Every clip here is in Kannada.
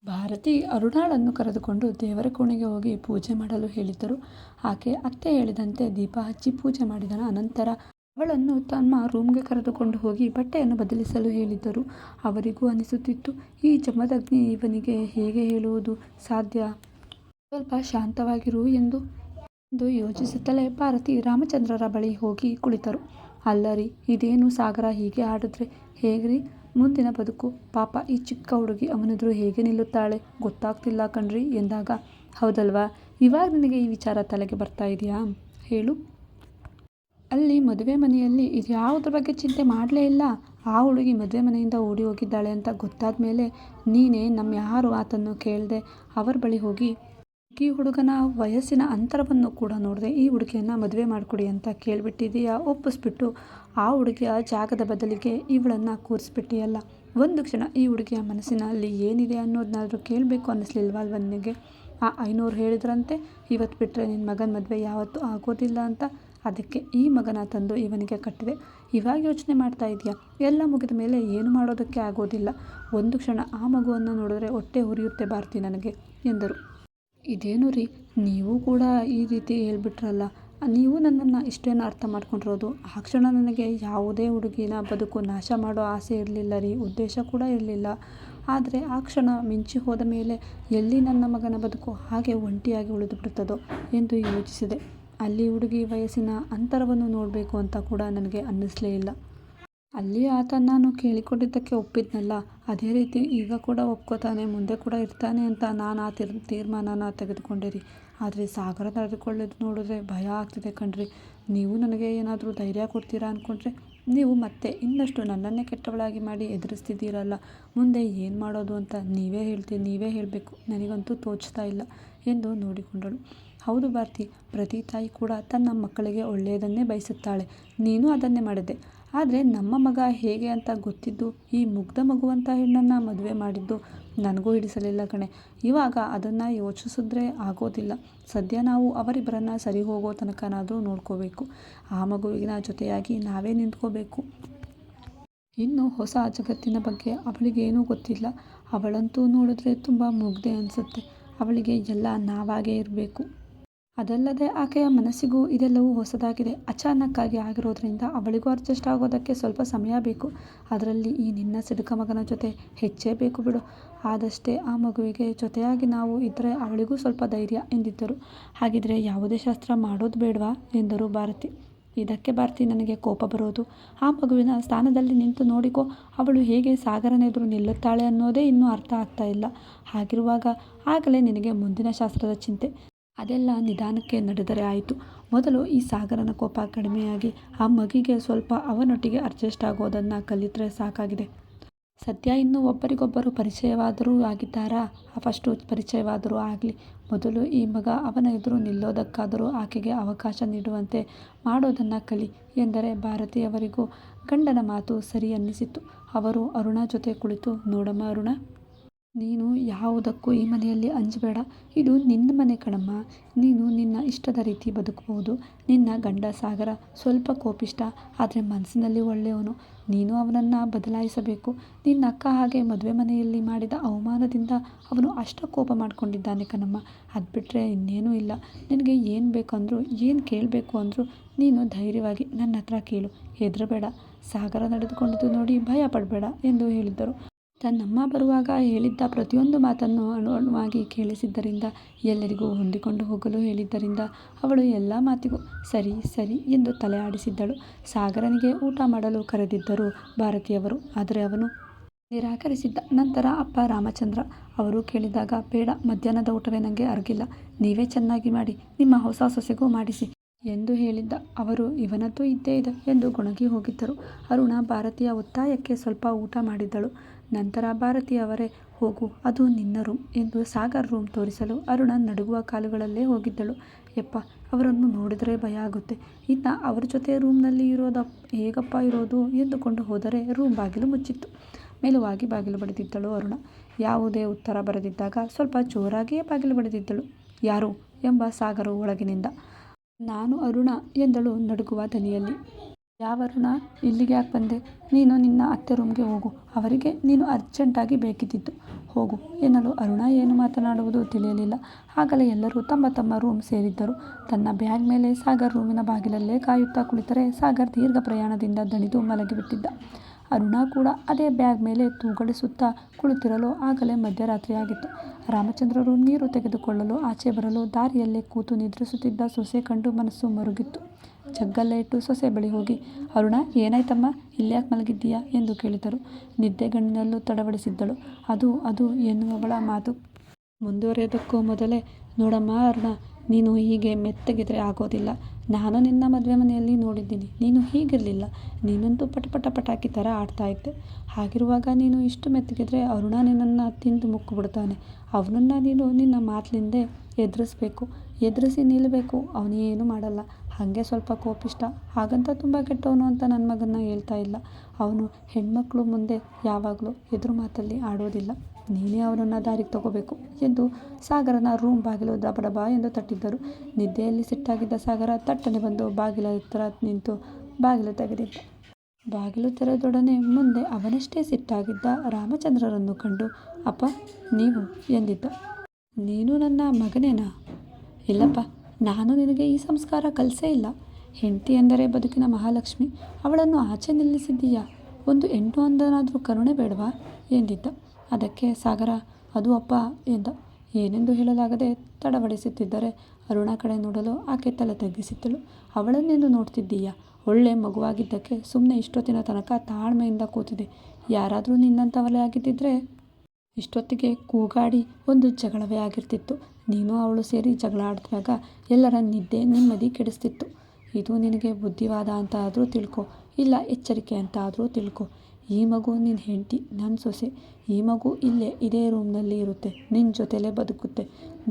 ಭಾರತಿ ಅರುಣಾಳನ್ನು ಕರೆದುಕೊಂಡು ದೇವರ ಕೋಣೆಗೆ ಹೋಗಿ ಪೂಜೆ ಮಾಡಲು ಹೇಳಿದ್ದರು. ಆಕೆ ಅತ್ತೆ ಹೇಳಿದಂತೆ ದೀಪ ಹಚ್ಚಿ ಪೂಜೆ ಮಾಡಿದ ಅನಂತರ ಅವಳನ್ನು ತಮ್ಮ ರೂಮ್ಗೆ ಕರೆದುಕೊಂಡು ಹೋಗಿ ಬಟ್ಟೆಯನ್ನು ಬದಲಿಸಲು ಹೇಳಿದ್ದರು. ಅವರಿಗೂ ಅನಿಸುತ್ತಿತ್ತು, ಈ ಜಮದಗ್ನಿ ಇವನಿಗೆ ಹೇಗೆ ಹೇಳುವುದು ಸಾಧ್ಯ, ಸ್ವಲ್ಪ ಶಾಂತವಾಗಿರು ಎಂದು ಯೋಚಿಸುತ್ತಲೇ ಭಾರತಿ ರಾಮಚಂದ್ರರ ಬಳಿ ಹೋಗಿ ಕುಳಿತರು. ಅಲ್ಲರಿ, ಇದೇನು ಸಾಗರ ಹೀಗೆ ಆಡಿದ್ರೆ ಹೇಗ್ರಿ ಮುಂದಿನ ಬದುಕು, ಪಾಪ ಈ ಚಿಕ್ಕ ಹುಡುಗಿ ಅವನೆದುರು ಹೇಗೆ ನಿಲ್ಲುತ್ತಾಳೆ ಗೊತ್ತಾಗ್ತಿಲ್ಲ ಕಣ್ರಿ ಎಂದಾಗ, ಹೌದಲ್ವಾ, ಇವಾಗ ನಿನಗೆ ಈ ವಿಚಾರ ತಲೆಗೆ ಬರ್ತಾ ಇದೆಯಾ ಹೇಳು. ಅಲ್ಲಿ ಮದುವೆ ಮನೆಯಲ್ಲಿ ಇದ್ಯಾವುದ್ರ ಬಗ್ಗೆ ಚಿಂತೆ ಮಾಡಲೇ ಇಲ್ಲ. ಆ ಹುಡುಗಿ ಮದುವೆ ಮನೆಯಿಂದ ಓಡಿ ಹೋಗಿದ್ದಾಳೆ ಅಂತ ಗೊತ್ತಾದ ಮೇಲೆ ನೀನೇ ನಮ್ಮ ಯಾರು ಆತನ್ನು ಕೇಳದೆ ಅವರ ಬಳಿ ಹೋಗಿ ಈ ಹುಡುಗನ ವಯಸ್ಸಿನ ಅಂತರವನ್ನು ಕೂಡ ನೋಡದೆ ಈ ಹುಡುಗಿಯನ್ನು ಮದುವೆ ಮಾಡಿಕೊಡಿ ಅಂತ ಕೇಳಿಬಿಟ್ಟಿದೀಯಾ. ಒಪ್ಪಿಸ್ಬಿಟ್ಟು ಆ ಹುಡುಗಿಯ ಜಾಗದ ಬದಲಿಗೆ ಇವಳನ್ನು ಕೂರಿಸ್ಬಿಟ್ಟಿಯಲ್ಲ. ಒಂದು ಕ್ಷಣ ಈ ಹುಡುಗಿಯ ಮನಸ್ಸಿನಲ್ಲಿ ಏನಿದೆ ಅನ್ನೋದನ್ನಾದರೂ ಕೇಳಬೇಕು ಅನ್ನಿಸ್ಲಿಲ್ವಲ್ವ ನಿನಗೆ? ಆ 500 ಹೇಳಿದ್ರಂತೆ, ಇವತ್ತು ಬಿಟ್ಟರೆ ನಿನ್ನ ಮಗನ ಮದುವೆ ಯಾವತ್ತೂ ಆಗೋದಿಲ್ಲ ಅಂತ. ಅದಕ್ಕೆ ಈ ಮಗನ ತಂದು ಇವನಿಗೆ ಕಟ್ಟಿದೆ. ಇವಾಗ ಯೋಚನೆ ಮಾಡ್ತಾ ಇದೆಯಾ? ಎಲ್ಲ ಮುಗಿದ ಮೇಲೆ ಏನು ಮಾಡೋದಕ್ಕೆ ಆಗೋದಿಲ್ಲ. ಒಂದು ಕ್ಷಣ ಆ ಮಗುವನ್ನು ನೋಡಿದ್ರೆ ಹೊಟ್ಟೆ ಉರಿಯುತ್ತೆ ಭಾರತಿ ನನಗೆ ಎಂದರು. ಇದೇನು ರೀ, ನೀವು ಕೂಡ ಈ ರೀತಿ ಹೇಳ್ಬಿಟ್ರಲ್ಲ. ನೀವು ನನ್ನನ್ನು ಇಷ್ಟೇನು ಅರ್ಥ ಮಾಡ್ಕೊಂಡಿರೋದು? ಆ ಕ್ಷಣ ನನಗೆ ಯಾವುದೇ ಹುಡುಗಿನ ಬದುಕು ನಾಶ ಮಾಡೋ ಆಸೆ ಇರಲಿಲ್ಲ ರೀ, ಉದ್ದೇಶ ಕೂಡ ಇರಲಿಲ್ಲ. ಆದರೆ ಆ ಕ್ಷಣ ಮಿಂಚಿ ಹೋದ ಮೇಲೆ ಎಲ್ಲಿ ನನ್ನ ಮಗನ ಬದುಕು ಹಾಗೆ ಒಂಟಿಯಾಗಿ ಉಳಿದು ಬಿಡುತ್ತದೋ ಎಂದು ಯೋಚಿಸಿದೆ. ಅಲ್ಲಿ ಹುಡುಗಿ ವಯಸ್ಸಿನ ಅಂತರವನ್ನು ನೋಡಬೇಕು ಅಂತ ಕೂಡ ನನಗೆ ಅನ್ನಿಸಲೇ ಇಲ್ಲ. ಅಲ್ಲಿ ಆತ ನಾನು ಕೇಳಿಕೊಂಡಿದ್ದಕ್ಕೆ ಒಪ್ಪಿದ್ನಲ್ಲ, ಅದೇ ರೀತಿ ಈಗ ಕೂಡ ಒಪ್ಕೋತಾನೆ, ಮುಂದೆ ಕೂಡ ಇರ್ತಾನೆ ಅಂತ ನಾನು ಆ ತೀರ್ಮಾನನ ತೆಗೆದುಕೊಂಡೆ ರೀ. ಆದರೆ ಸಾಗರ ನಡೆದುಕೊಳ್ಳೋದು ನೋಡಿದ್ರೆ ಭಯ ಆಗ್ತಿದೆ ಕಣ್ರಿ. ನೀವು ನನಗೆ ಏನಾದರೂ ಧೈರ್ಯ ಕೊಡ್ತೀರಾ ಅಂದ್ಕೊಂಡ್ರೆ ನೀವು ಮತ್ತೆ ಇನ್ನಷ್ಟು ನನ್ನನ್ನೇ ಕೆಟ್ಟವಳಾಗಿ ಮಾಡಿ ಎದುರಿಸ್ತಿದ್ದೀರಲ್ಲ. ಮುಂದೆ ಏನು ಮಾಡೋದು ಅಂತ ನೀವೇ ಹೇಳಬೇಕು, ನನಗಂತೂ ತೋಚ್ತಾ ಇಲ್ಲ ಎಂದು ನೋಡಿಕೊಂಡಳು. ಹೌದು ಭಾರತಿ, ಪ್ರತಿ ತಾಯಿ ಕೂಡ ತನ್ನ ಮಕ್ಕಳಿಗೆ ಒಳ್ಳೆಯದನ್ನೇ ಬಯಸುತ್ತಾಳೆ. ನೀನು ಅದನ್ನೇ ಮಾಡಿದ್ದೆ. ಆದರೆ ನಮ್ಮ ಮಗ ಹೇಗೆ ಅಂತ ಗೊತ್ತಿದ್ದು ಈ ಮುಗ್ಧ ಮಗುವಂಥ ಹೆಣ್ಣನ್ನು ಮದುವೆ ಮಾಡಿದ್ದು ನನಗೂ ಹಿಡಿಸಲಿಲ್ಲ ಕಣೆ. ಇವಾಗ ಅದನ್ನು ಯೋಚಿಸಿದ್ರೆ ಆಗೋದಿಲ್ಲ. ಸದ್ಯ ನಾವು ಅವರಿಬ್ಬರನ್ನು ಸರಿ ಹೋಗೋ ತನಕನಾದರೂ ನೋಡ್ಕೋಬೇಕು. ಆ ಮಗುವಿನ ಜೊತೆಯಾಗಿ ನಾವೇ ನಿಂತ್ಕೋಬೇಕು. ಇನ್ನು ಹೊಸ ಜಗತ್ತಿನ ಬಗ್ಗೆ ಅವಳಿಗೇನೂ ಗೊತ್ತಿಲ್ಲ. ಅವಳಂತೂ ನೋಡಿದ್ರೆ ತುಂಬ ಮುಗ್ಧೆ ಅನಿಸುತ್ತೆ. ಅವಳಿಗೆ ಎಲ್ಲ ನಾವಾಗೇ ಇರಬೇಕು. ಅದಲ್ಲದೆ ಆಕೆಯ ಮನಸ್ಸಿಗೂ ಇದೆಲ್ಲವೂ ಹೊಸದಾಗಿದೆ. ಅಚಾನಕ್ಕಾಗಿ ಆಗಿರೋದ್ರಿಂದ ಅವಳಿಗೂ ಅಡ್ಜಸ್ಟ್ ಆಗೋದಕ್ಕೆ ಸ್ವಲ್ಪ ಸಮಯ ಬೇಕು. ಅದರಲ್ಲಿ ಈ ನಿನ್ನ ಸಿಡುಕ ಮಗನ ಜೊತೆ ಹೆಚ್ಚೇ ಬೇಕು ಬಿಡು. ಆದಷ್ಟೇ ಆ ಮಗುವಿಗೆ ಜೊತೆಯಾಗಿ ನಾವು ಇದ್ದರೆ ಅವಳಿಗೂ ಸ್ವಲ್ಪ ಧೈರ್ಯ ಎಂದಿದ್ದರು. ಹಾಗಿದ್ರೆ ಯಾವುದೇ ಶಾಸ್ತ್ರ ಮಾಡೋದು ಬೇಡವಾ ಎಂದರು ಭಾರತಿ. ಇದಕ್ಕೆ ಭಾರತಿ ನನಗೆ ಕೋಪ ಬರೋದು. ಆ ಮಗುವಿನ ಸ್ಥಾನದಲ್ಲಿ ನಿಂತು ನೋಡಿಕೋ, ಅವಳು ಹೇಗೆ ಸಾಗರನೆದುರು ನಿಲ್ಲುತ್ತಾಳೆ ಅನ್ನೋದೇ ಇನ್ನೂ ಅರ್ಥ ಆಗ್ತಾ ಇಲ್ಲ. ಹಾಗಿರುವಾಗ ಆಗಲೇ ನಿನಗೆ ಮುಂದಿನ ಶಾಸ್ತ್ರದ ಚಿಂತೆ. ಅದೆಲ್ಲ ನಿಧಾನಕ್ಕೆ ನಡೆದರೆ ಆಯಿತು. ಮೊದಲು ಈ ಸಾಗರನ ಕೋಪ ಕಡಿಮೆಯಾಗಿ ಆ ಮಗಿಗೆ ಸ್ವಲ್ಪ ಅವನೊಟ್ಟಿಗೆ ಅಡ್ಜಸ್ಟ್ ಆಗೋದನ್ನು ಕಲಿತರೆ ಸಾಕಾಗಿದೆ. ಸದ್ಯ ಇನ್ನೂ ಒಬ್ಬರಿಗೊಬ್ಬರು ಪರಿಚಯವಾದರೂ ಆಗಿದ್ದಾರಾ? ಫಸ್ಟು ಪರಿಚಯವಾದರೂ ಆಗಲಿ. ಮೊದಲು ಈ ಮಗ ಅವನ ಎದುರು ನಿಲ್ಲೋದಕ್ಕಾದರೂ ಆಕೆಗೆ ಅವಕಾಶ ನೀಡುವಂತೆ ಮಾಡೋದನ್ನು ಕಲಿ ಎಂದರೆ ಭಾರತಿಯವರಿಗೂ ಗಂಡನ ಮಾತು ಸರಿ ಅನ್ನಿಸಿತು. ಅವರು ಅರುಣ ಜೊತೆ ಕುಳಿತು, ನೋಡಮ್ಮ ಅರುಣ, ನೀನು ಯಾವುದಕ್ಕೂ ಈ ಮನೆಯಲ್ಲಿ ಅಂಜಬೇಡ. ಇದು ನಿನ್ನ ಮನೆ ಕಣಮ್ಮ. ನೀನು ನಿನ್ನ ಇಷ್ಟದ ರೀತಿ ಬದುಕಬಹುದು. ನಿನ್ನ ಗಂಡ ಸಾಗರ ಸ್ವಲ್ಪ ಕೋಪಿಷ್ಟ, ಆದರೆ ಮನಸ್ಸಿನಲ್ಲಿ ಒಳ್ಳೆಯವನು. ನೀನು ಅವನನ್ನು ಬದಲಾಯಿಸಬೇಕು. ನಿನ್ನ ಅಕ್ಕ ಹಾಗೆ ಮದುವೆ ಮನೆಯಲ್ಲಿ ಮಾಡಿದ ಅವಮಾನದಿಂದ ಅವನು ಅಷ್ಟು ಕೋಪ ಮಾಡ್ಕೊಂಡಿದ್ದಾನೆ ಕಣಮ್ಮ. ಅದು ಬಿಟ್ಟರೆ ಇನ್ನೇನೂ ಇಲ್ಲ. ನಿನಗೆ ಏನು ಬೇಕಂದ್ರೂ ಏನು ಕೇಳಬೇಕು ಅಂದರೂ ನೀನು ಧೈರ್ಯವಾಗಿ ನನ್ನ ಹತ್ರ ಕೇಳು, ಹೆದರಬೇಡ. ಸಾಗರ ನಡೆದುಕೊಂಡಿದ್ದು ನೋಡಿ ಭಯ ಪಡಬೇಡ ಎಂದು ಹೇಳಿದ್ದರು. ತನ್ನಮ್ಮ ಬರುವಾಗ ಹೇಳಿದ್ದ ಪ್ರತಿಯೊಂದು ಮಾತನ್ನು ಅಣುವಾಗಿ ಕೇಳಿಸಿದ್ದರಿಂದ, ಎಲ್ಲರಿಗೂ ಹೊಂದಿಕೊಂಡು ಹೋಗಲು ಹೇಳಿದ್ದರಿಂದ ಅವಳು ಎಲ್ಲ ಮಾತಿಗೂ ಸರಿ ಸರಿ ಎಂದು ತಲೆ ಆಡಿಸಿದ್ದಳು. ಸಾಗರನಿಗೆ ಊಟ ಮಾಡಲು ಕರೆದಿದ್ದರು ಭಾರತಿಯವರು. ಆದರೆ ಅವನು ನಿರಾಕರಿಸಿದ್ದ. ನಂತರ ಅಪ್ಪ ರಾಮಚಂದ್ರ ಅವರು ಕೇಳಿದಾಗ, ಬೇಡ, ಮಧ್ಯಾಹ್ನದ ಊಟವೇ ನನಗೆ ಅರಗಿಲ್ಲ, ನೀವೇ ಚೆನ್ನಾಗಿ ಮಾಡಿ, ನಿಮ್ಮ ಹೊಸ ಸೊಸೆಗೂ ಮಾಡಿಸಿ ಎಂದು ಹೇಳಿದ್ದ. ಅವರು ಇವನದ್ದು ಇದ್ದೇ ಇದೆ ಎಂದು ಗೊಣಗಿ ಹೋಗಿದ್ದರು. ಅರುಣ ಭಾರತಿಯ ಒತ್ತಾಯಕ್ಕೆ ಸ್ವಲ್ಪ ಊಟ ಮಾಡಿದ್ದಳು. ನಂತರ ಭಾರತಿಯವರೇ, ಹೋಗು, ಅದು ನಿನ್ನ ರೂಮ್ ಎಂದು ಸಾಗರ್ ರೂಮ್ ತೋರಿಸಲು ಅರುಣ ನಡುಗುವ ಕಾಲುಗಳಲ್ಲೇ ಹೋಗಿದ್ದಳು. ಯಪ್ಪ, ಅವರನ್ನು ನೋಡಿದರೆ ಭಯ ಆಗುತ್ತೆ. ಇನ್ನು ಅವ್ರ ಜೊತೆ ರೂಮ್ನಲ್ಲಿ ಹೇಗಪ್ಪ ಇರೋದು ಎಂದುಕೊಂಡು ಹೋದರೆ ರೂಮ್ ಬಾಗಿಲು ಮುಚ್ಚಿತ್ತು. ಮೆಲುವಾಗಿ ಬಾಗಿಲು ಬಡಿದಿದ್ದಳು ಅರುಣ. ಯಾವುದೇ ಉತ್ತರ ಬರದಿದ್ದಾಗ ಸ್ವಲ್ಪ ಜೋರಾಗಿಯೇ ಬಾಗಿಲು ಬಡಿದಿದ್ದಳು. ಯಾರು ಎಂಬ ಸಾಗರು ಒಳಗಿನಿಂದ. ನಾನು ಅರುಣ ಎಂದಳು ನಡುಗುವ ದನಿಯಲ್ಲಿ. ಯಾವರುಣ, ಇಲ್ಲಿಗೆ ಯಾಕೆ ಬಂದೆ? ನೀನು ನಿನ್ನ ಅತ್ತೆ ರೂಮ್ಗೆ ಹೋಗು, ಅವರಿಗೆ ನೀನು ಅರ್ಜೆಂಟಾಗಿ ಬೇಕಿದ್ದಿದ್ದು, ಹೋಗು ಎನ್ನಲು ಅರುಣ ಏನು ಮಾತನಾಡುವುದು ತಿಳಿಯಲಿಲ್ಲ. ಆಗಲೇ ಎಲ್ಲರೂ ತಮ್ಮ ತಮ್ಮ ರೂಮ್ ಸೇರಿದ್ದರು. ತನ್ನ ಬ್ಯಾಗ್ ಮೇಲೆ ಸಾಗರ್ ರೂಮಿನ ಬಾಗಿಲಲ್ಲೇ ಕಾಯುತ್ತಾ ಕುಳಿತರೆ ಸಾಗರ್ ದೀರ್ಘ ಪ್ರಯಾಣದಿಂದ ದಣಿದು ಮಲಗಿಬಿಟ್ಟಿದ್ದ. ಅರುಣ ಕೂಡ ಅದೇ ಬ್ಯಾಗ್ ಮೇಲೆ ತೂಗಡಿಸುತ್ತಾ ಕುಳಿತಿರಲು ಆಗಲೇ ಮಧ್ಯರಾತ್ರಿಯಾಗಿತ್ತು. ರಾಮಚಂದ್ರರು ನೀರು ತೆಗೆದುಕೊಳ್ಳಲು ಆಚೆ ಬರಲು ದಾರಿಯಲ್ಲೇ ಕೂತು ನಿದ್ರಿಸುತ್ತಿದ್ದ ಸೊಸೆ ಕಂಡು ಮನಸ್ಸು ಮರುಗಿತ್ತು. ಜಗ್ಗಲ್ಲೇ ಇಟ್ಟು ಸೊಸೆ ಬಳಿ ಹೋಗಿ, ಅರುಣ, ಏನಾಯ್ತಮ್ಮ, ಇಲ್ಯಾಕೆ ಮಲಗಿದ್ದೀಯಾ ಎಂದು ಕೇಳಿದರು. ನಿದ್ದೆಗಣ್ಣಿನಲ್ಲೂ ತಡವಡಿಸಿದ್ದಳು. ಅದು ಎನ್ನುವವಳ ಮಾತು ಮುಂದುವರಿಯೋದಕ್ಕೂ ಮೊದಲೇ, ನೋಡಮ್ಮ ಅರುಣ, ನೀನು ಹೀಗೆ ಮೆತ್ತಗಿದ್ರೆ ಆಗೋದಿಲ್ಲ. ನಾನು ನಿನ್ನ ಮದುವೆ ಮನೆಯಲ್ಲಿ ನೋಡಿದ್ದೀನಿ, ನೀನು ಹೀಗಿರಲಿಲ್ಲ. ನೀನಂತೂ ಪಟಾಕಿ ಥರ ಆಡ್ತಾ ಇದ್ದೆ. ಹಾಗಿರುವಾಗ ನೀನು ಇಷ್ಟು ಮೆತ್ತಗಿದ್ರೆ ಅರುಣ ನಿನ್ನನ್ನು ತಿಂದು ಮುಕ್ಕು ಬಿಡ್ತಾನೆ. ಅವನನ್ನು ನೀನು ನಿನ್ನ ಮಾತಿನಿಂದೆ ಎದುರಿಸ್ಬೇಕು, ಎದುರಿಸಿ ನಿಲ್ಲಬೇಕು. ಅವನೇನು ಮಾಡಲ್ಲ, ಹಾಗೆ ಸ್ವಲ್ಪ ಕೋಪಿಷ್ಟ, ಹಾಗಂತ ತುಂಬ ಕೆಟ್ಟವನು ಅಂತ ನನ್ನ ಮಗನ್ನ ಹೇಳ್ತಾ ಇಲ್ಲ. ಅವನು ಹೆಣ್ಮಕ್ಳು ಮುಂದೆ ಯಾವಾಗಲೂ ಎದುರು ಮಾತಲ್ಲಿ ಆಡೋದಿಲ್ಲ. ನೀನೇ ಅವನನ್ನು ದಾರಿಗೆ ತಗೋಬೇಕು ಎಂದು ಸಾಗರನ ರೂಮ್ ಬಾಗಿಲು ದಬಡಬ ಎಂದು ತಟ್ಟಿದ್ದರು. ನಿದ್ದೆಯಲ್ಲಿ ಸಿಟ್ಟಾಗಿದ್ದ ಸಾಗರ ತಟ್ಟನೆ ಬಂದು ಬಾಗಿಲ ಹತ್ತಿರ ನಿಂತು ಬಾಗಿಲು ತೆಗೆದಿದ್ದ. ಬಾಗಿಲು ತೆರೆದೊಡನೆ ಮುಂದೆ ಅವನಷ್ಟೇ ಸಿಟ್ಟಾಗಿದ್ದ ರಾಮಚಂದ್ರರನ್ನು ಕಂಡು, ಅಪ್ಪ, ನೀವು ಎಂದಿದ್ದ. ನೀನು ನನ್ನ ಮಗನೇನಾ? ಇಲ್ಲಪ್ಪ, ನಾನು ನಿನಗೆ ಈ ಸಂಸ್ಕಾರ ಕಲಿಸೇ ಇಲ್ಲ. ಹೆಂಡತಿ ಎಂದರೆ ಬದುಕಿನ ಮಹಾಲಕ್ಷ್ಮಿ, ಅವಳನ್ನು ಆಚೆ ನಿಲ್ಲಿಸಿದ್ದೀಯಾ? ಒಂದು ಹೆಣ್ಣು ಅಂದನಾದರೂ ಕರುಣೆ ಬೇಡವಾ ಎಂದಿದ್ದ. ಅದಕ್ಕೆ ಸಾಗರ, ಅದು ಅಪ್ಪ ಎಂದ. ಏನೆಂದು ಹೇಳಲಾಗದೆ ತಡವಡಿಸುತ್ತಿದ್ದರೆ ಅರುಣ ಕಡೆ ನೋಡಲು ಆಕೆ ತಲೆ ತಗ್ಗಿಸಿದ್ದಳು. ಅವಳನ್ನೆಂದು ನೋಡ್ತಿದ್ದೀಯಾ? ಒಳ್ಳೆ ಮಗುವಾಗಿದ್ದಕ್ಕೆ ಸುಮ್ಮನೆ ಇಷ್ಟೊತ್ತಿನ ತನಕ ತಾಳ್ಮೆಯಿಂದ ಕೂತಿದೆ. ಯಾರಾದರೂ ನಿನ್ನಂಥವಲೇ ಆಗಿದ್ದಿದ್ರೆ ಇಷ್ಟೊತ್ತಿಗೆ ಕೂಗಾಡಿ ಒಂದು ಜಗಳವೇ ಆಗಿರ್ತಿತ್ತು. ನೀನು ಅವಳು ಸೇರಿ ಜಗಳ ಆಡಿದಾಗ ಎಲ್ಲರ ನಿದ್ದೆ ನೆಮ್ಮದಿ ಕೆಡಿಸ್ತಿತ್ತು. ಇದು ನಿನಗೆ ಬುದ್ಧಿವಾದ ಅಂತ ಆದರೂ ತಿಳ್ಕೊ, ಇಲ್ಲ ಎಚ್ಚರಿಕೆ ಅಂತ ಆದರೂ ತಿಳ್ಕೊ. ಈ ಮಗು ನಿನ್ನ ಹೆಂಡತಿ, ನನ್ನ ಸೊಸೆ. ಈ ಮಗು ಇಲ್ಲೇ ಇದೇ ರೂಮ್ನಲ್ಲಿ ಇರುತ್ತೆ, ನಿನ್ನ ಜೊತೆಲೇ ಬದುಕುತ್ತೆ.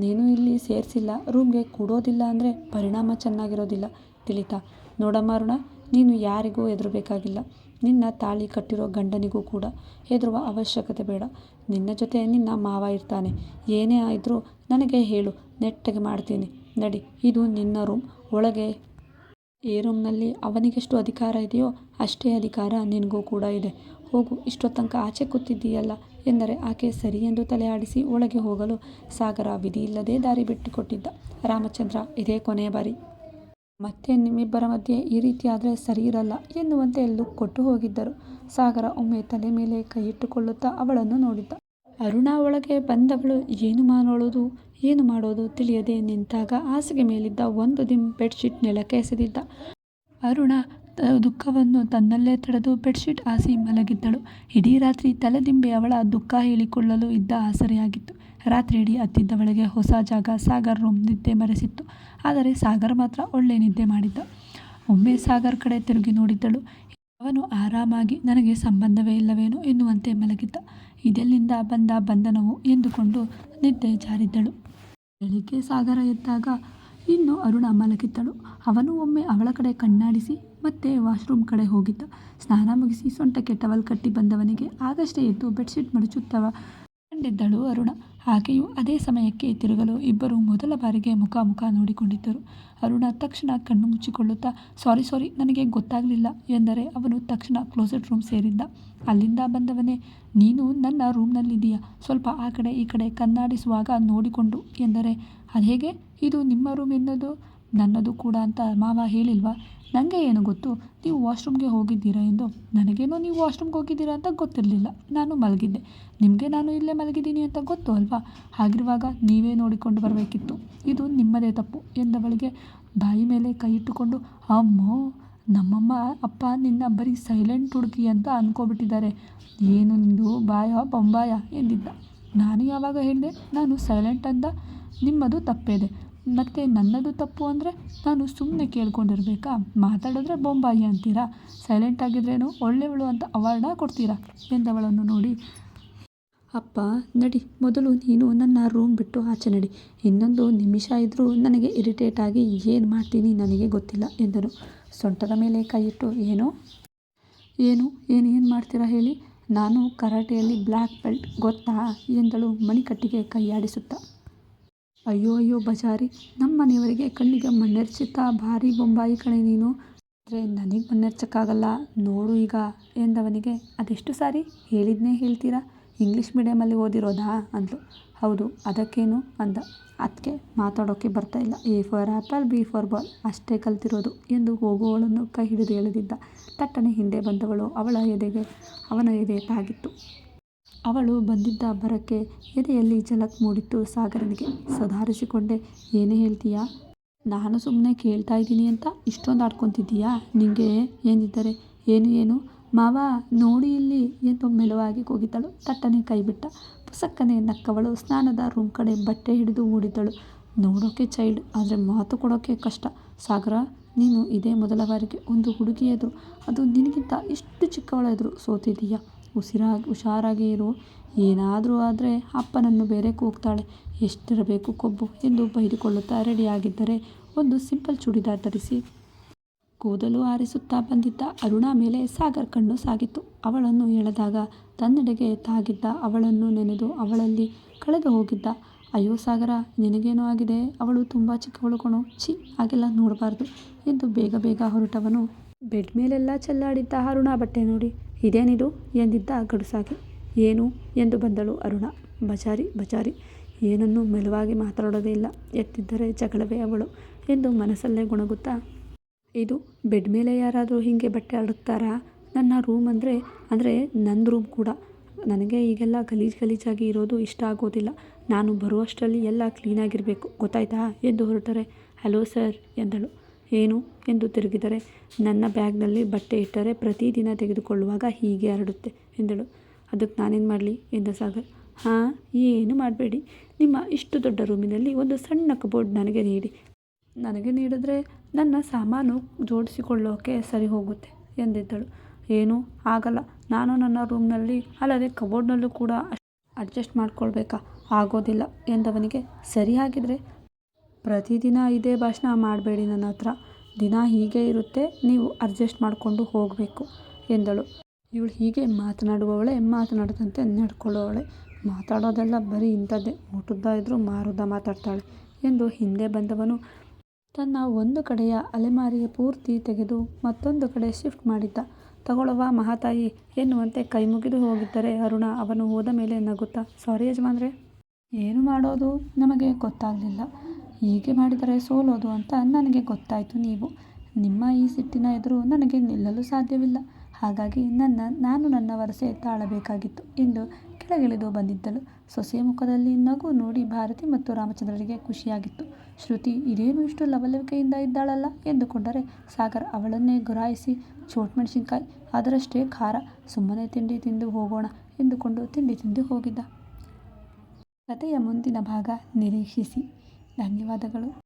ನೀನು ಇಲ್ಲಿ ಸೇರಿಸಿಲ್ಲ, ರೂಮ್ಗೆ ಕೂಡೋದಿಲ್ಲ ಅಂದರೆ ಪರಿಣಾಮ ಚೆನ್ನಾಗಿರೋದಿಲ್ಲ, ತಿಳಿತಾ? ನೋಡಮ್ಮ ಅರುಣ, ನೀನು ಯಾರಿಗೂ ಹೆದರಬೇಕಾಗಿಲ್ಲ. ನಿನ್ನ ತಾಳಿ ಕಟ್ಟಿರೋ ಗಂಡನಿಗೂ ಕೂಡ ಹೆದರುವ ಅವಶ್ಯಕತೆ ಬೇಡ. ನಿನ್ನ ಜೊತೆ ನಿನ್ನ ಮಾವ ಇರ್ತಾನೆ. ಏನೇ ಆದರೂ ನನಗೆ ಹೇಳು, ನೆಟ್ಟಗೆ ಮಾಡ್ತೀನಿ. ನಡಿ, ಇದು ನಿನ್ನ ರೂಮ್. ಒಳಗೆ ಈ ರೂಮ್ನಲ್ಲಿ ಅವನಿಗೆಷ್ಟು ಅಧಿಕಾರ ಇದೆಯೋ ಅಷ್ಟೇ ಅಧಿಕಾರ ನಿನಗೂ ಕೂಡ ಇದೆ. ಹೋಗು, ಇಷ್ಟೊತ್ತಂಕ ಆಚೆ ಕೂತಿದ್ದೀಯಲ್ಲ ಎಂದರೆ ಆಕೆ ಸರಿ ಎಂದು ತಲೆ ಆಡಿಸಿ ಒಳಗೆ ಹೋಗಲು ಸಾಗರ ವಿಧಿಯಿಲ್ಲದೆ ದಾರಿ ಬಿಟ್ಟುಕೊಟ್ಟಿದ್ದ. ರಾಮಚಂದ್ರ, ಇದೇ ಕೊನೆಯ ಬಾರಿ. ಮತ್ತೆ ನಿಮ್ಮಿಬ್ಬರ ಮಧ್ಯೆ ಈ ರೀತಿ ಆದರೆ ಸರಿ ಇರಲ್ಲ ಎನ್ನುವಂತೆ ಲುಕ್ ಕೊಟ್ಟು ಹೋಗಿದ್ದರು. ಸಾಗರ ಒಮ್ಮೆ ತಲೆ ಮೇಲೆ ಕೈಯಿಟ್ಟುಕೊಳ್ಳುತ್ತಾ ಅವಳನ್ನು ನೋಡಿದ್ದ. ಅರುಣ ಒಳಗೆ ಬಂದವಳು ಏನು ಮಾಡೋದು ತಿಳಿಯದೆ ನಿಂತಾಗ ಹಾಸಿಗೆ ಮೇಲಿದ್ದ ಒಂದು ಬೆಡ್ಶೀಟ್ ನೆಲಕ್ಕೆ ಎಸೆದಿದ್ದ. ಅರುಣ ದುಃಖವನ್ನು ತನ್ನಲ್ಲೇ ತಡೆದು ಬೆಡ್ಶೀಟ್ ಹಾಸಿ ಮಲಗಿದ್ದಳು. ಇಡೀ ರಾತ್ರಿ ತಲೆದಿಂಬೆ ಅವಳ ದುಃಖ ಹೇಳಿಕೊಳ್ಳಲು ಇದ್ದ ಆಸರೆಯಾಗಿತ್ತು. ರಾತ್ರಿ ಇಡೀ ಹತ್ತಿದ್ದವಳಿಗೆ ಹೊಸ ಜಾಗ ಸಾಗರ್ ರೂಮ್ ನಿದ್ದೆ ಮರೆಸಿತ್ತು. ಆದರೆ ಸಾಗರ್ ಮಾತ್ರ ಒಳ್ಳೆ ನಿದ್ದೆ ಮಾಡಿದ್ದ. ಒಮ್ಮೆ ಸಾಗರ್ ಕಡೆ ತಿರುಗಿ ನೋಡಿದ್ದಳು. ಅವನು ಆರಾಮಾಗಿ ನನಗೆ ಸಂಬಂಧವೇ ಇಲ್ಲವೇನೋ ಎನ್ನುವಂತೆ ಮಲಗಿದ್ದ. ಇದೆಲ್ಲಿಂದ ಬಂದ ಬಂಧನವು ಎಂದುಕೊಂಡು ನಿದ್ದೆ ಜಾರಿದ್ದಳು. ಬೆಳಿಗ್ಗೆ ಸಾಗರ ಎದ್ದಾಗ ಇನ್ನು ಅರುಣ ಮಲಗಿದ್ದಳು. ಅವನು ಒಮ್ಮೆ ಅವಳ ಕಡೆ ಕಣ್ಣಾಡಿಸಿ ಮತ್ತೆ ವಾಶ್ರೂಮ್ ಕಡೆ ಹೋಗಿದ್ದ. ಸ್ನಾನ ಮುಗಿಸಿ ಸೊಂಟಕ್ಕೆ ಟವಲ್ ಕಟ್ಟಿ ಬಂದವನಿಗೆ ಆಗಷ್ಟೇ ಎದ್ದು ಬೆಡ್ಶೀಟ್ ಮಡಚುತ್ತವ ಕಂಡಿದ್ದಳು ಅರುಣ. ಆಕೆಯು ಅದೇ ಸಮಯಕ್ಕೆ ತಿರುಗಲು ಇಬ್ಬರು ಮೊದಲ ಬಾರಿಗೆ ಮುಖ ನೋಡಿಕೊಂಡಿದ್ದರು. ಅರುಣ ತಕ್ಷಣ ಕಣ್ಣು ಮುಚ್ಚಿಕೊಳ್ಳುತ್ತಾ, ಸಾರಿ ನನಗೆ ಗೊತ್ತಾಗಲಿಲ್ಲ ಎಂದರೆ ಅವನು ತಕ್ಷಣ ಕ್ಲೋಸೆಟ್ ರೂಮ್ ಸೇರಿದ್ದ. ಅಲ್ಲಿಂದ ಬಂದವನೇ, ನೀನು ನನ್ನ ರೂಮ್ನಲ್ಲಿದ್ದೀಯಾ, ಸ್ವಲ್ಪ ಆ ಕಡೆ ಈ ಕಡೆ ಕಣ್ಣಾಡಿಸುವಾಗ ನೋಡಿಕೊಂಡು ಎಂದರೆ, ಅದೇಗೆ, ಇದು ನಿಮ್ಮ ರೂಮ್ ಎನ್ನೋದು ನನ್ನದು ಕೂಡ ಅಂತ ಮಾವ ಹೇಳಿಲ್ವಾ? ನನಗೆ ಏನು ಗೊತ್ತು ನೀವು ವಾಶ್ರೂಮ್ಗೆ ಹೋಗಿದ್ದೀರಾ ಎಂದು. ನನಗೇನೋ ನೀವು ವಾಶ್ರೂಮ್ಗೆ ಹೋಗಿದ್ದೀರಾ ಅಂತ ಗೊತ್ತಿರಲಿಲ್ಲ. ನಾನು ಮಲಗಿದ್ದೆ. ನಿಮಗೆ ನಾನು ಇಲ್ಲೇ ಮಲಗಿದ್ದೀನಿ ಅಂತ ಗೊತ್ತು ಅಲ್ವಾ? ಹಾಗಿರುವಾಗ ನೀವೇ ನೋಡಿಕೊಂಡು ಬರಬೇಕಿತ್ತು. ಇದು ನಿಮ್ಮದೇ ತಪ್ಪು ಎಂದವಳಿಗೆ ಬಾಯಿ ಮೇಲೆ ಕೈ ಇಟ್ಟುಕೊಂಡು, ಅಮ್ಮೋ, ನಮ್ಮಮ್ಮ ಅಪ್ಪ ನಿನ್ನ ಬರೀ ಸೈಲೆಂಟ್ ಹುಡುಗಿ ಅಂತ ಅಂದ್ಕೊಬಿಟ್ಟಿದ್ದಾರೆ. ಏನು ನಿಂದು ಬಾಯ ಬೊಂಬಾಯ ಎಂದಿದ್ದ. ನಾನು ಯಾವಾಗ ಹೇಳಿದೆ ನಾನು ಸೈಲೆಂಟ್ ಅಂದ? ನಿಮ್ಮದು ತಪ್ಪೇದೆ, ಮತ್ತು ನನ್ನದು ತಪ್ಪು ಅಂದರೆ ನಾನು ಸುಮ್ಮನೆ ಕೇಳ್ಕೊಂಡಿರ್ಬೇಕಾ? ಮಾತಾಡಿದ್ರೆ ಬೊಂಬಾಯಿ ಅಂತೀರಾ? ಸೈಲೆಂಟ್ ಆಗಿದ್ರೇನು ಒಳ್ಳೆಯವಳು ಅಂತ ಅವಾರ್ಡ ಕೊಡ್ತೀರಾ ಎಂದವಳನ್ನು ನೋಡಿ, ಅಪ್ಪ ನಡಿ, ಮೊದಲು ನೀನು ನನ್ನ ರೂಮ್ ಬಿಟ್ಟು ಆಚೆ ನಡಿ. ಇನ್ನೊಂದು ನಿಮಿಷ ಇದ್ದರೂ ನನಗೆ ಇರಿಟೇಟ್ ಆಗಿ ಏನು ಮಾಡ್ತೀನಿ ನನಗೆ ಗೊತ್ತಿಲ್ಲ ಎಂದನು. ಸೊಂಟದ ಮೇಲೆ ಕೈಯಿಟ್ಟು, ಏನು ಮಾಡ್ತೀರಾ ಹೇಳಿ? ನಾನು ಕರಾಟೆಯಲ್ಲಿ ಬ್ಲ್ಯಾಕ್ ಬೆಲ್ಟ್, ಗೊತ್ತಾ ಎಂದಳು ಮಣಿಕಟ್ಟಿಗೆ ಕೈಯಾಡಿಸುತ್ತಾ. ಅಯ್ಯೋ ಬಜಾರಿ, ನಮ್ಮ ಮನೆಯವರಿಗೆ ಕಣ್ಣಿಗೆ ಮಣ್ಣೆರ್ಚಿತ್ತಾ, ಭಾರಿ ಬೊಂಬಾಯಿ ಕಣೆ ನೀನು. ಆದರೆ ನನಗೆ ಮುನ್ನೆಚ್ಚಕ್ಕಾಗಲ್ಲ ನೋಡು ಈಗ ಎಂದವನಿಗೆ. ಅದೆಷ್ಟು ಸಾರಿ ಹೇಳಿದ್ನೇ ಹೇಳ್ತೀರಾ, ಇಂಗ್ಲೀಷ್ ಮೀಡಿಯಮಲ್ಲಿ ಓದಿರೋದಾ ಅಂದ್ಲು. ಹೌದು ಅದಕ್ಕೇನು ಅಂದ. ಅದಕ್ಕೆ ಮಾತಾಡೋಕ್ಕೆ ಬರ್ತಾ ಇಲ್ಲ, A for apple B for ball ಅಷ್ಟೇ ಕಲ್ತಿರೋದು ಎಂದು ಹೋಗುವವಳನ್ನು ಕೈ ಹಿಡಿದು ಎಳೆದಿದ್ದ. ತಟ್ಟನೆ ಹಿಂದೆ ಬಂದವಳು ಅವನ ಎದೆ ತಾಗಿತ್ತು. ಅವಳು ಬಂದಿದ್ದ ಬರಕ್ಕೆ ಎದೆಯಲ್ಲಿ ಝಲಕ್ ಮೂಡಿತ್ತು ಸಾಗರನಿಗೆ. ಸುಧಾರಿಸಿಕೊಂಡೆ. ಏನೇ ಹೇಳ್ತೀಯಾ? ನಾನು ಸುಮ್ಮನೆ ಕೇಳ್ತಾ ಇದ್ದೀನಿ ಅಂತ ಇಷ್ಟೊಂದು ಆಡ್ಕೊತಿದ್ದೀಯಾ ನಿಂಗೆ ಎಂದಿದ್ದರೆ. ಏನು ಮಾವ ನೋಡಿ ಇಲ್ಲಿ ಎಂದು ಮೆಲುವಾಗಿ ಕೂಗಿದ್ದಳು. ತಟ್ಟನೆ ಕೈಬಿಟ್ಟ. ಪುಸಕ್ಕನೆ ನಕ್ಕವಳು ಸ್ನಾನದ ರೂಮ್ ಕಡೆ ಬಟ್ಟೆ ಹಿಡಿದು ಓಡಿದ್ದಳು. ನೋಡೋಕೆ ಚೈಲ್ಡ್, ಆದರೆ ಮಾತು ಕೊಡೋಕ್ಕೆ ಕಷ್ಟ. ಸಾಗರ, ನೀನು ಇದೇ ಮೊದಲ ಬಾರಿಗೆ ಒಂದು ಹುಡುಗಿ ಎದುರು, ಅದು ನಿನಗಿಂತ ಇಷ್ಟು ಚಿಕ್ಕವಳ ಎದುರು ಸೋತಿದ್ದೀಯಾ. ಹುಷಾರಾಗಿ ಇರು, ಏನಾದರೂ ಆದರೆ ಅಪ್ಪನನ್ನು ಬೇರೆ ಕೂಗ್ತಾಳೆ, ಎಷ್ಟಿರಬೇಕು ಕೊಬ್ಬು ಎಂದು ಬೈದುಕೊಳ್ಳುತ್ತಾ ರೆಡಿಯಾಗಿದ್ದರೆ ಒಂದು ಸಿಂಪಲ್ ಚೂಡಿದಾರ್ ಧರಿಸಿ ಕೂದಲು ಆರಿಸುತ್ತಾ ಬಂದಿದ್ದ ಅರುಣಾ ಮೇಲೆ ಸಾಗರ್ ಕಣ್ಣು ಸಾಗಿತ್ತು. ಅವಳನ್ನು ಎಳೆದಾಗ ತನ್ನೆಡೆಗೆ ತಾಗಿದ್ದ ಅವಳನ್ನು ನೆನೆದು ಅವಳಲ್ಲಿ ಕಳೆದು ಹೋಗಿದ್ದ. ಅಯ್ಯೋ ಸಾಗರ, ನಿನಗೇನೋ ಆಗಿದೆ, ಅವಳು ತುಂಬ ಚಿಕ್ಕವಳು ಕಣೋ, ಛೀ ಹಾಗೆಲ್ಲ ನೋಡಬಾರ್ದು ಎಂದು ಬೇಗ ಹೊರಟವನು ಬೆಡ್ ಮೇಲೆಲ್ಲ ಚೆಲ್ಲಾಡಿದ್ದ ಅರುಣಾ ಬಟ್ಟೆ ನೋಡಿ, ಇದೇನಿದು ಎಂದಿದ್ದ ಗಡುಸಾಗಿ. ಏನು ಎಂದು ಬಂದಳು ಅರುಣಾ. ಬಜಾರಿ ಏನನ್ನೂ ಮೆಲುವಾಗಿ ಮಾತಾಡೋದೇ ಇಲ್ಲ, ಎತ್ತಿದ್ದರೆ ಜಗಳವೇ ಅವಳು ಎಂದು ಮನಸ್ಸಲ್ಲೇ ಗೊಣಗುತ್ತಾ. ಇದು ಬೆಡ್ ಮೇಲೆ ಯಾರಾದರೂ ಹೀಗೆ ಬಟ್ಟೆ ಹರಡ್ತಾರಾ? ನನ್ನ ರೂಮ್ ಅಂದರೆ ನಂದು ರೂಮ್ ಕೂಡ. ನನಗೆ ಈಗೆಲ್ಲ ಗಲೀಜಾಗಿ ಇರೋದು ಇಷ್ಟ ಆಗೋದಿಲ್ಲ. ನಾನು ಬರುವಷ್ಟರಲ್ಲಿ ಎಲ್ಲ ಕ್ಲೀನಾಗಿರಬೇಕು, ಗೊತ್ತಾಯ್ತಾ ಎಂದು ಹೊರಟರೆ. ಹಲೋ ಸರ್ ಎಂದಳು. ಏನು ಎಂದು ತಿರುಗಿದರೆ. ನನ್ನ ಬ್ಯಾಗ್ನಲ್ಲಿ ಬಟ್ಟೆ ಇಟ್ಟರೆ ಪ್ರತಿದಿನ ತೆಗೆದುಕೊಳ್ಳುವಾಗ ಹೀಗೆ ಹರಡುತ್ತೆ ಎಂದಳು. ಅದಕ್ಕೆ ನಾನೇನು ಮಾಡಲಿ ಎಂದ ಸಾಗರ್. ಹಾಂ, ಏನು ಮಾಡಬೇಡಿ. ನಿಮ್ಮ ಇಷ್ಟು ದೊಡ್ಡ ರೂಮಿನಲ್ಲಿ ಒಂದು ಸಣ್ಣ ಕಬೋರ್ಡ್ ನನಗೆ ನೀಡಿ. ನನಗೆ ನೀಡಿದ್ರೆ ನನ್ನ ಸಾಮಾನು ಜೋಡಿಸಿಕೊಳ್ಳೋಕೆ ಸರಿ ಹೋಗುತ್ತೆ ಎಂದಿದ್ದಳು. ಏನು ಆಗಲ್ಲ, ನಾನು ನನ್ನ ರೂಮ್ನಲ್ಲಿ ಅಲ್ಲದೆ ಕಬೋರ್ಡ್ನಲ್ಲೂ ಕೂಡ ಅಡ್ಜಸ್ಟ್ ಮಾಡ್ಕೊಳ್ಬೇಕಾ? ಆಗೋದಿಲ್ಲ ಎಂದವನಿಗೆ. ಸರಿ ಹಾಗಿದ್ರೆ ಪ್ರತಿದಿನ ಇದೇ ಭಾಷಣ ಮಾಡಬೇಡಿ ನನ್ನ ಹತ್ರ. ದಿನ ಹೀಗೆ ಇರುತ್ತೆ, ನೀವು ಅಡ್ಜಸ್ಟ್ ಮಾಡಿಕೊಂಡು ಹೋಗಬೇಕು ಎಂದಳು. ಇವಳು ಹೀಗೆ ಮಾತನಾಡುವವಳೆ, ಮಾತನಾಡದಂತೆ ನಡ್ಕೊಳ್ಳುವವಳೆ. ಮಾತಾಡೋದೆಲ್ಲ ಬರೀ ಇಂಥದ್ದೇ, ಊಟದ ಇದ್ರೂ ಮಾರುದ್ದ ಮಾತಾಡ್ತಾಳೆ ಎಂದು ಹಿಂದೆ ಬಂದವನು ತನ್ನ ಒಂದು ಕಡೆಯ ಅಲೆಮಾರಿಗೆ ಪೂರ್ತಿ ತೆಗೆದು ಮತ್ತೊಂದು ಕಡೆ ಶಿಫ್ಟ್ ಮಾಡಿದ್ದ. ತಗೊಳ್ಳವ ಮಹಾತಾಯಿ ಎನ್ನುವಂತೆ ಕೈ ಮುಗಿದು ಹೋಗಿದ್ದರೆ ಅರುಣಾ ಅವನು ಹೋದ ಮೇಲೆ ನಗುತ್ತಾ, ಸಾರಿ ಯಜಮಾನ್ರೆ. ಏನು ಮಾಡೋದು ನಮಗೆ ಗೊತ್ತಾಗಲಿಲ್ಲ. ಹೀಗೆ ಮಾಡಿದರೆ ಸೋಲೋದು ಅಂತ ನನಗೆ ಗೊತ್ತಾಯಿತು. ನಿಮ್ಮ ಈ ಸಿಟ್ಟಿನ ಎದುರು ನನಗೆ ನಿಲ್ಲಲು ಸಾಧ್ಯವಿಲ್ಲ. ಹಾಗಾಗಿ ನಾನು ನನ್ನ ವರಸೆ ತಾಳಬೇಕಾಗಿತ್ತು ಎಂದು ಕೆಳಗಿಳಿದು ಬಂದಿದ್ದಳು. ಸೊಸೆಯ ಮುಖದಲ್ಲಿ ನಗು ನೋಡಿ ಭಾರತಿ ಮತ್ತು ರಾಮಚಂದ್ರರಿಗೆ ಖುಷಿಯಾಗಿತ್ತು. ಶ್ರುತಿ ಇದೇನು ಇಷ್ಟು ಲವಲವಿಕೆಯಿಂದ ಇದ್ದಾಳಲ್ಲ ಎಂದುಕೊಂಡರೆ ಸಾಗರ್ ಅವಳನ್ನೇ ಗುರಾಯಿಸಿ, ಚೋಟ್ ಮೆಣಸಿನ್ಕಾಯಿ ಅದರಷ್ಟೇ ಖಾರ, ಸುಮ್ಮನೆ ತಿಂಡಿ ತಿಂದು ಹೋಗೋಣ ಎಂದುಕೊಂಡು ತಿಂಡಿ ತಿಂದು ಹೋಗಿದ್ದ. ಕಥೆಯ ಮುಂದಿನ ಭಾಗ ನಿರೀಕ್ಷಿಸಿ. ಧನ್ಯವಾದಗಳು.